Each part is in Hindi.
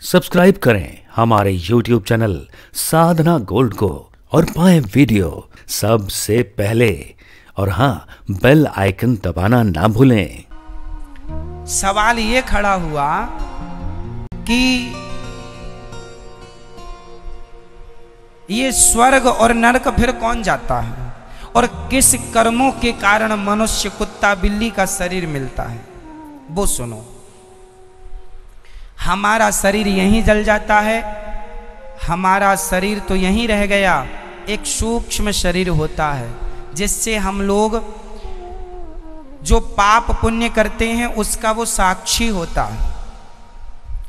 सब्सक्राइब करें हमारे YouTube चैनल साधना गोल्ड को और पाएं वीडियो सबसे पहले। और हाँ, बेल आइकन दबाना ना भूलें। सवाल ये खड़ा हुआ कि ये स्वर्ग और नरक फिर कौन जाता है और किस कर्मों के कारण मनुष्य, कुत्ता, बिल्ली का शरीर मिलता है। वो सुनो, हमारा शरीर यहीं जल जाता है। हमारा शरीर तो यहीं रह गया। एक सूक्ष्म शरीर होता है जिससे हम लोग जो पाप पुण्य करते हैं उसका वो साक्षी होता है।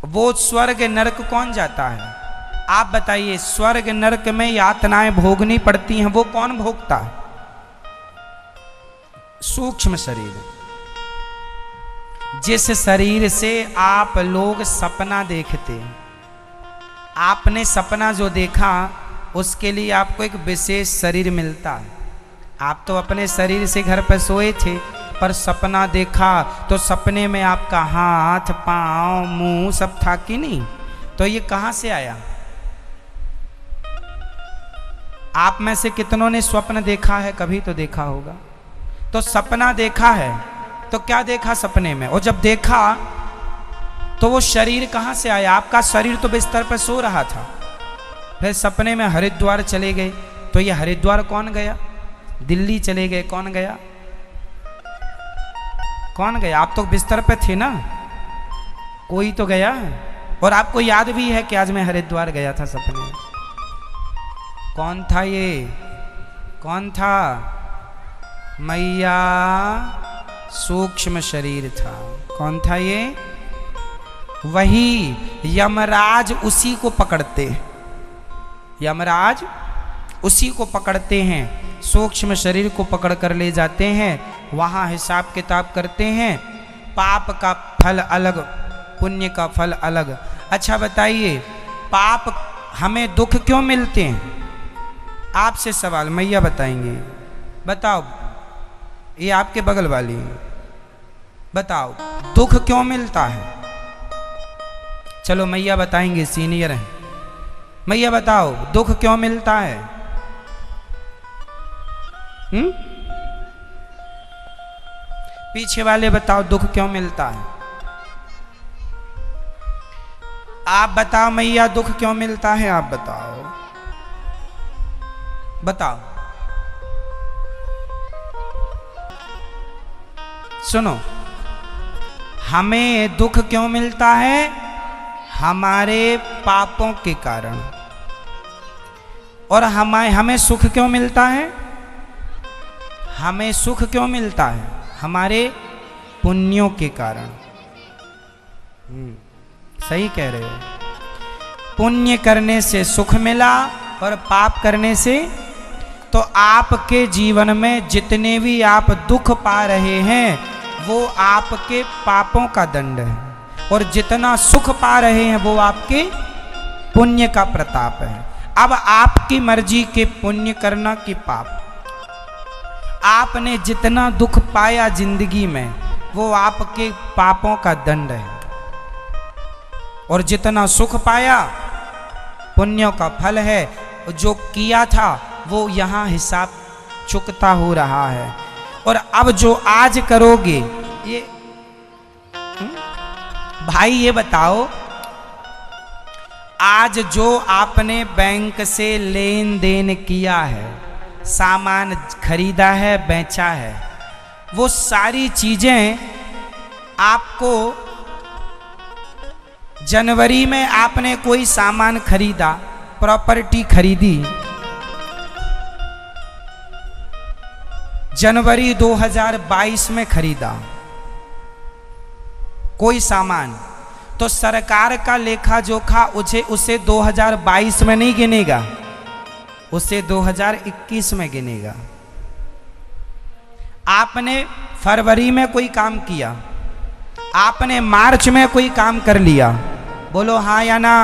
वो स्वर्ग नरक कौन जाता है? आप बताइए, स्वर्ग नरक में यातनाएं भोगनी पड़ती हैं, वो कौन भोगता है? सूक्ष्म शरीर। जिस शरीर से आप लोग सपना देखते हैं, आपने सपना जो देखा उसके लिए आपको एक विशेष शरीर मिलता है। आप तो अपने शरीर से घर पर सोए थे, पर सपना देखा तो सपने में आपका हाथ, पांव, मुंह सब था कि नहीं? तो ये कहां से आया? आप में से कितनों ने स्वप्न देखा है? कभी तो देखा होगा। तो सपना देखा है तो क्या देखा सपने में? और जब देखा तो वो शरीर कहां से आया? आपका शरीर तो बिस्तर पर सो रहा था, फिर सपने में हरिद्वार चले गए। तो ये हरिद्वार कौन गया? दिल्ली चले गए, कौन गया? कौन गया? आप तो बिस्तर पे थे ना, कोई तो गया। और आपको याद भी है कि आज मैं हरिद्वार गया था सपने में। कौन था ये? कौन था? मैया, सूक्ष्म शरीर था। कौन था ये? वही यमराज उसी को पकड़ते हैं। यमराज उसी को पकड़ते हैं, सूक्ष्म शरीर को पकड़ कर ले जाते हैं। वहाँ हिसाब किताब करते हैं। पाप का फल अलग, पुण्य का फल अलग। अच्छा बताइए, पाप हमें दुख क्यों मिलते हैं? आपसे सवाल, मैया बताएंगे। बताओ, ये आपके बगल वाली, बताओ दुख क्यों मिलता है? चलो मैया बताएंगे, सीनियर हैं। मैया बताओ, दुख क्यों मिलता है? पीछे वाले बताओ, दुख क्यों मिलता है? आप बताओ मैया, दुख क्यों मिलता है? आप बताओ, बताओ। सुनो, हमें दुख क्यों मिलता है? हमारे पापों के कारण। और हमें सुख क्यों मिलता है? हमें सुख क्यों मिलता है? हमारे पुण्यों के कारण। सही कह रहे हो। पुण्य करने से सुख मिला और पाप करने से। तो आपके जीवन में जितने भी आप दुख पा रहे हैं वो आपके पापों का दंड है, और जितना सुख पा रहे हैं वो आपके पुण्य का प्रताप है। अब आपकी मर्जी के पुण्य करना कि पाप। आपने जितना दुख पाया जिंदगी में वो आपके पापों का दंड है, और जितना सुख पाया पुण्यों का फल है। जो किया था वो यहाँ हिसाब चुकता हो रहा है। और अब जो आज करोगे, ये भाई ये बताओ, आज जो आपने बैंक से लेन देन किया है, सामान खरीदा है, बेचा है, वो सारी चीजें आपको जनवरी में आपने कोई सामान खरीदा, प्रॉपर्टी खरीदी, जनवरी 2022 में खरीदा कोई सामान, तो सरकार का लेखा जोखा उसे 2022 में नहीं गिनेगा, उसे 2021 में गिनेगा। आपने फरवरी में कोई काम किया, आपने मार्च में कोई काम कर लिया, बोलो हाँ या ना?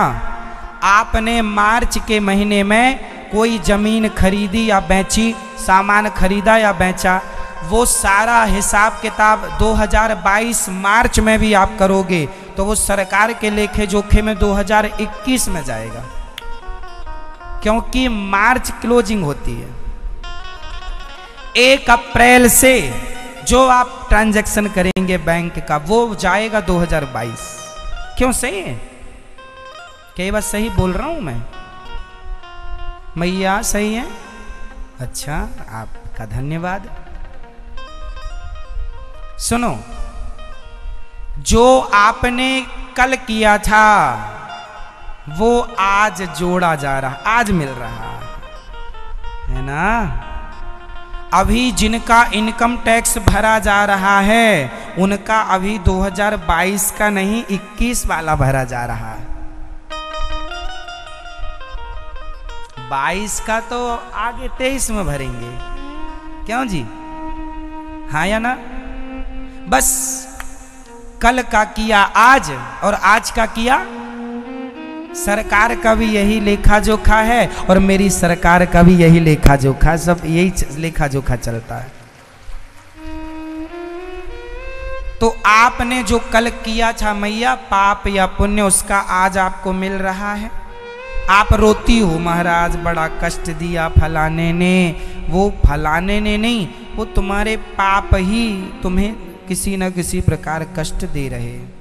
आपने मार्च के महीने में कोई जमीन खरीदी या बेची, सामान खरीदा या बेचा, वो सारा हिसाब किताब 2022 मार्च में भी आप करोगे तो तो वो सरकार के लेखे जोखे में 2021 में जाएगा, क्योंकि मार्च क्लोजिंग होती है। 1 अप्रैल से जो आप ट्रांजैक्शन करेंगे बैंक का वो जाएगा 2022। क्यों सही है? कई बार सही बोल रहा हूं मैं? मैया सही है? अच्छा, आपका धन्यवाद। सुनो, जो आपने कल किया था वो आज जोड़ा जा रहा, आज मिल रहा है ना। अभी जिनका इनकम टैक्स भरा जा रहा है उनका अभी 2022 का नहीं 21 वाला भरा जा रहा है। 22 का तो आगे 23 में भरेंगे। क्यों जी? हाँ या ना? बस कल का किया आज और आज का किया। सरकार का भी यही लेखा जोखा है और मेरी सरकार का भी यही लेखा जोखा, सब यही लेखा जोखा चलता है। तो आपने जो कल किया था मैया, पाप या पुण्य, उसका आज आपको मिल रहा है। आप रोती हो महाराज बड़ा कष्ट दिया फलाने ने, वो फलाने ने नहीं, वो तुम्हारे पाप ही तुम्हें किसी न किसी प्रकार कष्ट दे रहे हैं।